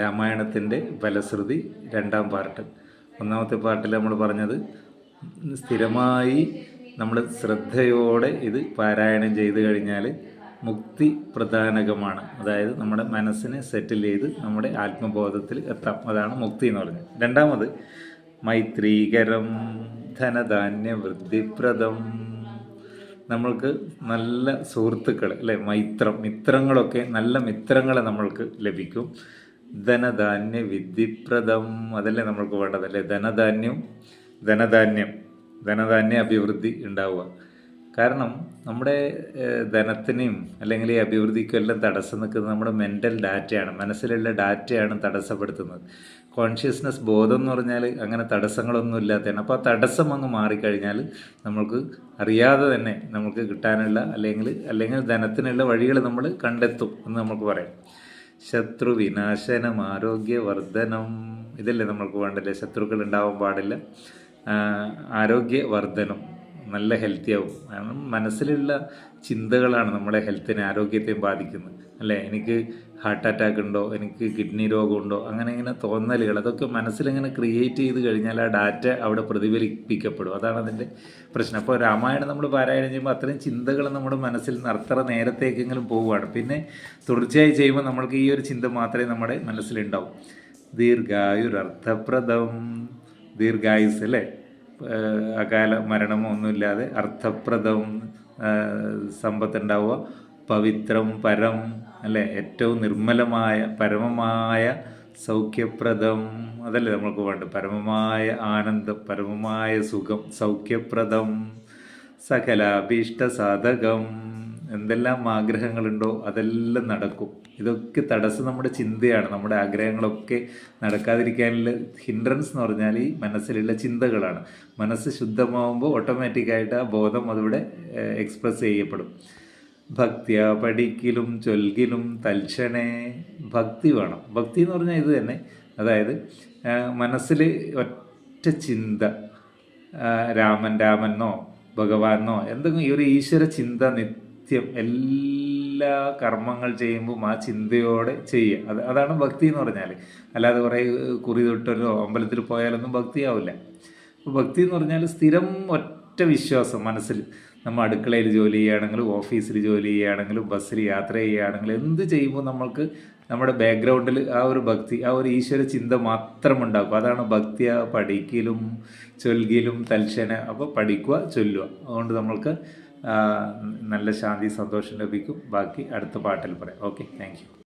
രാമായണത്തിൻ്റെ ഫലശ്രുതി രണ്ടാം പാർട്ട്. ഒന്നാമത്തെ പാർട്ടിൽ നമ്മൾ പറഞ്ഞത് സ്ഥിരമായി നമ്മൾ ശ്രദ്ധയോടെ ഇത് പാരായണം ചെയ്ത് കഴിഞ്ഞാൽ മുക്തി പ്രധാനകമാണ്. അതായത് നമ്മുടെ മനസ്സിനെ സെറ്റിൽ ചെയ്ത് നമ്മുടെ ആത്മബോധത്തിൽ എത്താം. അതാണ് മുക്തി എന്ന് പറഞ്ഞത്. രണ്ടാമത് മൈത്രീകരം ധനധാന്യ വൃദ്ധിപ്രദം. നമ്മൾക്ക് നല്ല സുഹൃത്തുക്കൾ അല്ലേ, മിത്രങ്ങളൊക്കെ നല്ല മിത്രങ്ങളെ നമ്മൾക്ക് ലഭിക്കും. ധനധാന്യ വിദ്ധിപ്രദം, അതല്ലേ നമ്മൾക്ക് വേണ്ടതല്ലേ. ധനധാന്യ അഭിവൃദ്ധി ഉണ്ടാവുക. കാരണം നമ്മുടെ ധനത്തിനെയും അല്ലെങ്കിൽ ഈ അഭിവൃദ്ധിക്കും എല്ലാം തടസ്സം നിൽക്കുന്നത് നമ്മുടെ മെൻ്റൽ ഡാറ്റയാണ്, മനസ്സിലുള്ള ഡാറ്റയാണ് തടസ്സപ്പെടുത്തുന്നത്. കോൺഷ്യസ്നസ് ബോധം എന്ന് പറഞ്ഞാൽ അങ്ങനെ തടസ്സങ്ങളൊന്നും ഇല്ലാത്തതാണ്. അപ്പോൾ ആ തടസ്സം അങ്ങ് മാറിക്കഴിഞ്ഞാൽ നമ്മൾക്ക് അറിയാതെ തന്നെ നമുക്ക് കിട്ടാനുള്ള അല്ലെങ്കിൽ ധനത്തിനുള്ള വഴികൾ നമ്മൾ കണ്ടെത്തും എന്ന് നമുക്ക് പറയാം. ശത്രുവിനാശനം, ആരോഗ്യവർദ്ധനം, ഇതല്ലേ നമ്മൾക്ക് വേണ്ടല്ലേ. ശത്രുക്കൾ ഉണ്ടാവാൻ പാടില്ല. ആരോഗ്യവർദ്ധനം, നല്ല ഹെൽത്തി ആവും. കാരണം മനസ്സിലുള്ള ചിന്തകളാണ് നമ്മുടെ ഹെൽത്തിനെ, ആരോഗ്യത്തെയും ബാധിക്കുന്നത് അല്ലേ. എനിക്ക് ഹാർട്ട് അറ്റാക്ക് ഉണ്ടോ, എനിക്ക് കിഡ്നി രോഗമുണ്ടോ, അങ്ങനെ ഇങ്ങനെ തോന്നലുകൾ, അതൊക്കെ മനസ്സിലിങ്ങനെ ക്രിയേറ്റ് ചെയ്ത് കഴിഞ്ഞാൽ ആ ഡാറ്റ അവിടെ പ്രതിഫലിപ്പിക്കപ്പെടും. അതാണ് അതിൻ്റെ പ്രശ്നം. അപ്പോൾ രാമായണം നമ്മൾ പാരായണം ചെയ്യുമ്പോൾ അത്രയും ചിന്തകൾ നമ്മുടെ മനസ്സിൽ നിന്ന് അത്ര നേരത്തേക്കെങ്കിലും പോവുകയാണ്. പിന്നെ തുടർച്ചയായി ചെയ്യുമ്പോൾ നമ്മൾക്ക് ഈ ഒരു ചിന്ത മാത്രമേ നമ്മുടെ മനസ്സിലുണ്ടാവും. ദീർഘായുരർത്ഥപ്രദം, ദീർഘായുസ് അല്ലേ, അകാല മരണമോ ഒന്നുമില്ലാതെ അർത്ഥപ്രദം, സമ്പത്തുണ്ടാവുക. പവിത്രം, പരം അല്ലേ, ഏറ്റവും നിർമ്മലമായ പരമമായ സൗഖ്യപ്രദം, അതല്ലേ നമ്മൾക്ക് വേണ്ടത്. പരമമായ ആനന്ദം, പരമമായ സുഖം, സൗഖ്യപ്രദം. സകലാഭീഷ്ട സാധകം, എന്തെല്ലാം ആഗ്രഹങ്ങളുണ്ടോ അതെല്ലാം നടക്കും. ഇതൊക്കെ തടസ്സം നമ്മുടെ ചിന്തയാണ്. നമ്മുടെ ആഗ്രഹങ്ങളൊക്കെ നടക്കാതിരിക്കാനുള്ള ഹിൻഡ്രൻസ് എന്ന് പറഞ്ഞാൽ ഈ മനസ്സിലുള്ള ചിന്തകളാണ്. മനസ്സ് ശുദ്ധമാകുമ്പോൾ ഓട്ടോമാറ്റിക്കായിട്ട് ആ ബോധം അതിവിടെ എക്സ്പ്രസ് ചെയ്യപ്പെടും. ഭക്തിയ പഠിക്കലും ചൊൽകിലും തൽക്ഷണേ, ഭക്തി വേണം. ഭക്തി എന്ന് പറഞ്ഞാൽ ഇത് തന്നെ. അതായത് മനസ്സിൽ ഒറ്റ ചിന്ത, രാമനോ ഭഗവാനോ എന്തെങ്കിലും ഈ ഒരു ഈശ്വര ചിന്ത നിത്യം എല്ലാ കർമ്മങ്ങൾ ചെയ്യുമ്പോൾ ആ ചിന്തയോടെ ചെയ്യുക. അതാണ് ഭക്തി എന്ന് പറഞ്ഞാൽ. അല്ലാതെ കുറേ കുറി തൊട്ടല്ലോ അമ്പലത്തിൽ പോയാലൊന്നും ഭക്തിയാവില്ല. അപ്പോൾ ഭക്തി എന്ന് പറഞ്ഞാൽ സ്ഥിരം ഒറ്റ വിശ്വാസം മനസ്സിൽ. നമ്മൾ അടുക്കളയിൽ ജോലി ചെയ്യുകയാണെങ്കിലും ഓഫീസിൽ ജോലി ചെയ്യുകയാണെങ്കിലും ബസ്സിൽ യാത്ര ചെയ്യുകയാണെങ്കിലും എന്ത് ചെയ്യുമ്പോൾ നമ്മൾക്ക് നമ്മുടെ ബാക്ക്ഗ്രൗണ്ടിൽ ആ ഒരു ഭക്തി, ആ ഒരു ഈശ്വര ചിന്ത മാത്രം ഉണ്ടാക്കും. അതാണ് ഭക്തിയ പഠിക്കലും ചൊൽകിലും തൽക്ഷണ. അപ്പോൾ പഠിക്കുക, ചൊല്ലുക. അതുകൊണ്ട് നമ്മൾക്ക് നല്ല ശാന്തി, സന്തോഷം ലഭിക്കും. ബാക്കി അടുത്ത പാട്ടിൽ പറയാം. Okay, thank you.